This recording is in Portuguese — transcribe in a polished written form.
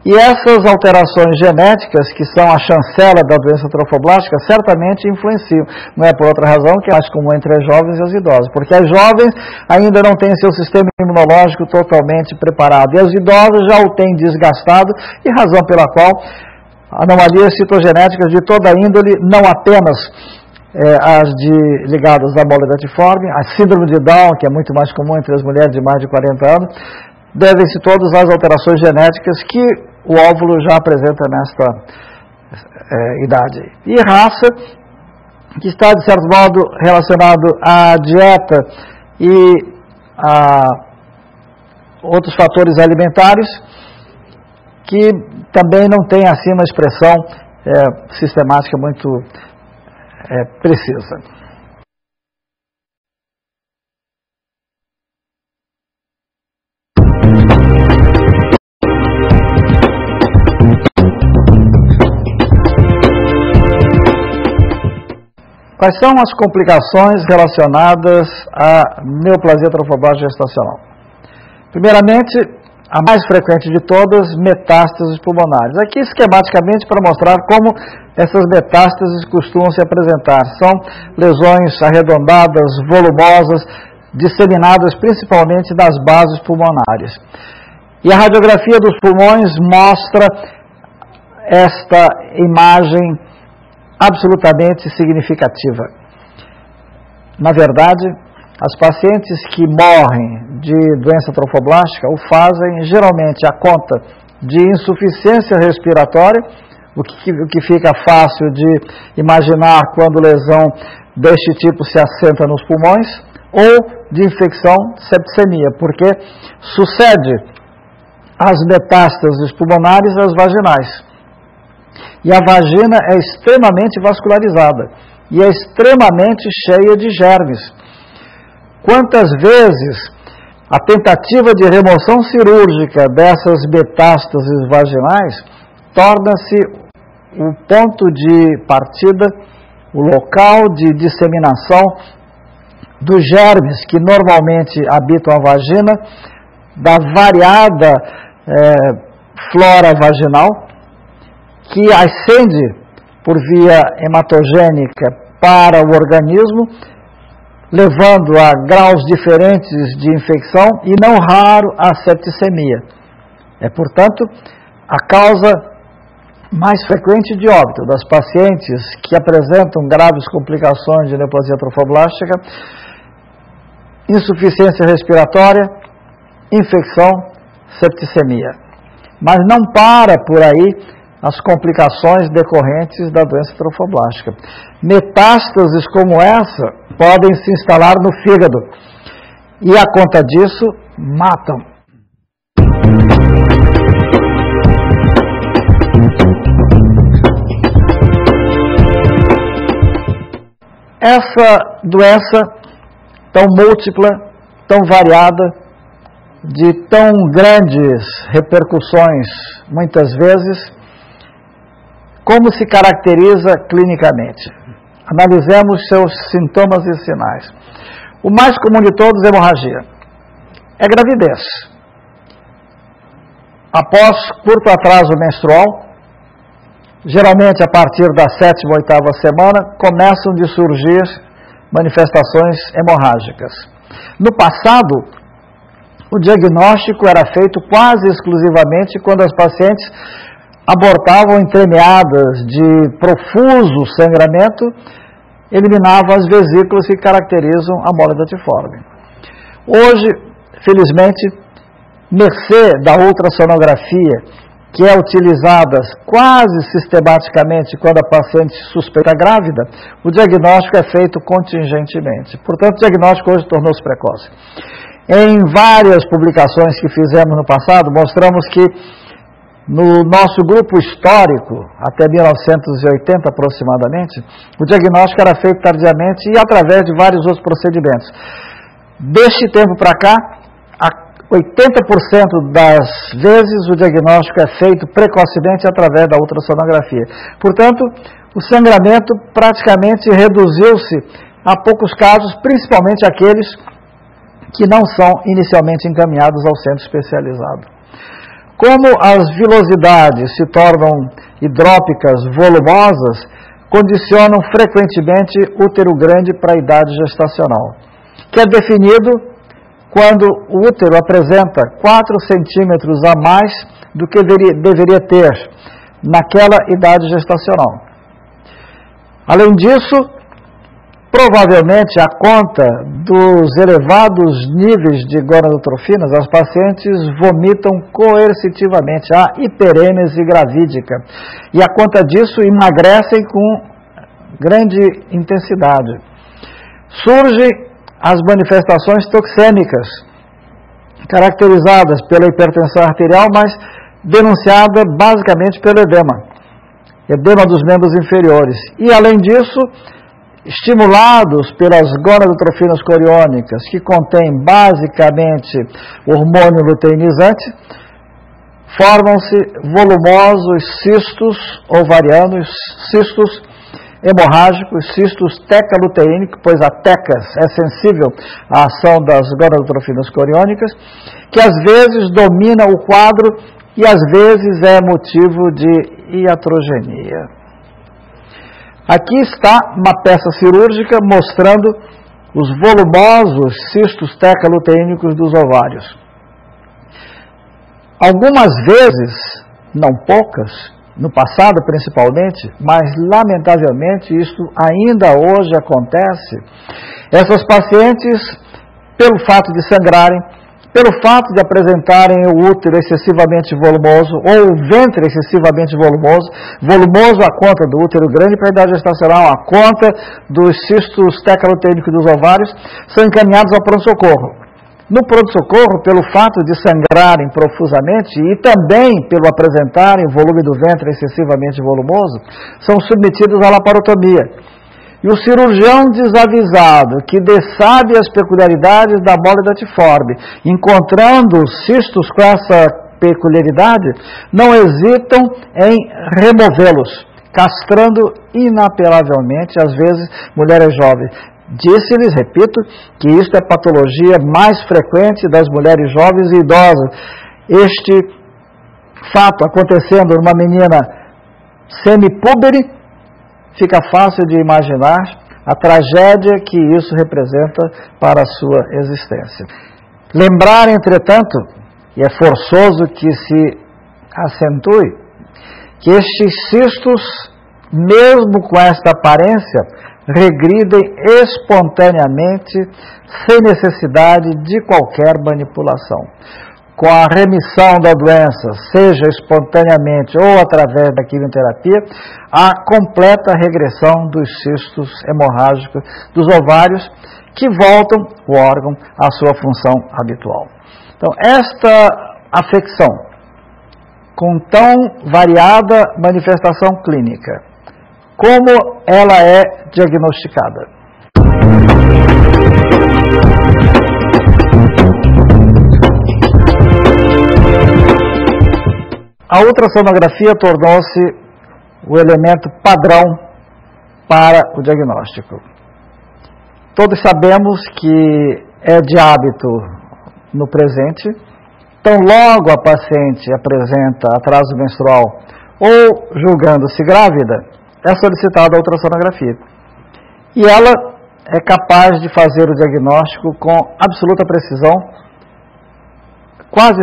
E essas alterações genéticas, que são a chancela da doença trofoblástica, certamente influenciam. Não é por outra razão que é mais comum entre as jovens e os idosos, porque as jovens ainda não têm seu sistema imunológico totalmente preparado, e os idosos já o têm desgastado, e razão pela qual anomalias citogenéticas de toda índole, não apenas as ligadas à mola datiforme, a síndrome de Down, que é muito mais comum entre as mulheres de mais de 40 anos, devem-se todas às alterações genéticas que o óvulo já apresenta nesta idade. E raça, que está, de certo modo, relacionado à dieta e a outros fatores alimentares, que também não tem, assim, uma expressão sistemática muito precisa. Quais são as complicações relacionadas à neoplasia trofoblástica gestacional? Primeiramente, a mais frequente de todas, metástases pulmonares. Aqui, esquematicamente, para mostrar como essas metástases costumam se apresentar. São lesões arredondadas, volumosas, disseminadas principalmente nas bases pulmonares. E a radiografia dos pulmões mostra esta imagem absolutamente significativa. Na verdade, as pacientes que morrem de doença trofoblástica o fazem geralmente a conta de insuficiência respiratória, o que fica fácil de imaginar quando lesão deste tipo se assenta nos pulmões, ou de infecção, septicemia, porque sucede as metástases pulmonares às vaginais. E a vagina é extremamente vascularizada e é extremamente cheia de germes. Quantas vezes a tentativa de remoção cirúrgica dessas metástases vaginais torna-se o ponto de partida, o local de disseminação dos germes que normalmente habitam a vagina, da variada flora vaginal, que ascende por via hematogênica para o organismo, levando a graus diferentes de infecção e, não raro, a septicemia. É, portanto, a causa mais frequente de óbito das pacientes que apresentam graves complicações de neoplasia trofoblástica: insuficiência respiratória, infecção, septicemia. Mas não para por aí as complicações decorrentes da doença trofoblástica. Metástases como essa podem se instalar no fígado e, a conta disso, matam. Essa doença tão múltipla, tão variada, de tão grandes repercussões, muitas vezes, como se caracteriza clinicamente? Analisemos seus sintomas e sinais. O mais comum de todos é hemorragia. É gravidez. Após curto atraso menstrual, geralmente a partir da 7ª ou 8ª semana, começam a surgir manifestações hemorrágicas. No passado, o diagnóstico era feito quase exclusivamente quando as pacientes abortavam entremeadas de profuso sangramento, eliminavam as vesículas que caracterizam a mola datiforme. Hoje, felizmente, mercê da ultrassonografia, que é utilizada quase sistematicamente quando a paciente suspeita grávida, o diagnóstico é feito contingentemente. Portanto, o diagnóstico hoje tornou-se precoce. Em várias publicações que fizemos no passado, mostramos que no nosso grupo histórico, até 1980 aproximadamente, o diagnóstico era feito tardiamente e através de vários outros procedimentos. Deste tempo para cá, 80% das vezes o diagnóstico é feito precocemente através da ultrassonografia. Portanto, o sangramento praticamente reduziu-se a poucos casos, principalmente aqueles que não são inicialmente encaminhados ao centro especializado. Como as vilosidades se tornam hidrópicas volumosas, condicionam frequentemente útero grande para a idade gestacional, que é definido quando o útero apresenta 4 centímetros a mais do que deveria ter naquela idade gestacional. Além disso, provavelmente, a conta dos elevados níveis de gonadotrofinas, as pacientes vomitam coercitivamente, a hiperêmese gravídica. E a conta disso, emagrecem com grande intensidade. Surgem as manifestações toxêmicas, caracterizadas pela hipertensão arterial, mas denunciada basicamente pelo edema dos membros inferiores. E, além disso, estimulados pelas gonadotrofinas coriônicas, que contêm basicamente hormônio luteinizante, formam-se volumosos cistos ovarianos, cistos hemorrágicos, cistos tecaluteínicos, pois a tecas é sensível à ação das gonadotrofinas coriônicas, que às vezes domina o quadro e às vezes é motivo de iatrogenia. Aqui está uma peça cirúrgica mostrando os volumosos cistos tecaluteínicos dos ovários. Algumas vezes, não poucas, no passado principalmente, mas lamentavelmente isso ainda hoje acontece, essas pacientes, pelo fato de sangrarem, pelo fato de apresentarem o útero excessivamente volumoso ou o ventre excessivamente volumoso, volumoso a conta do útero grande para a idade gestacional, a conta dos cistos tecaluteínicos dos ovários, são encaminhados ao pronto-socorro. No pronto-socorro, pelo fato de sangrarem profusamente e também pelo apresentarem o volume do ventre excessivamente volumoso, são submetidos à laparotomia. E o cirurgião desavisado, que sabe as peculiaridades da bola datiforme, encontrando cistos com essa peculiaridade, não hesitam em removê-los, castrando inapelavelmente, às vezes, mulheres jovens. Disse-lhes, repito, que isto é patologia mais frequente das mulheres jovens e idosas. Este fato acontecendo numa menina semipúbere, fica fácil de imaginar a tragédia que isso representa para a sua existência. Lembrar, entretanto, e é forçoso que se acentue, que estes cistos, mesmo com esta aparência, regridem espontaneamente, sem necessidade de qualquer manipulação. Com a remissão da doença, seja espontaneamente ou através da quimioterapia, há completa regressão dos cistos hemorrágicos dos ovários, que voltam o órgão à sua função habitual. Então, esta afecção, com tão variada manifestação clínica, como ela é diagnosticada? A ultrassonografia tornou-se o elemento padrão para o diagnóstico. Todos sabemos que é de hábito no presente, então logo a paciente apresenta atraso menstrual ou julgando-se grávida, é solicitada a ultrassonografia. E ela é capaz de fazer o diagnóstico com absoluta precisão, quase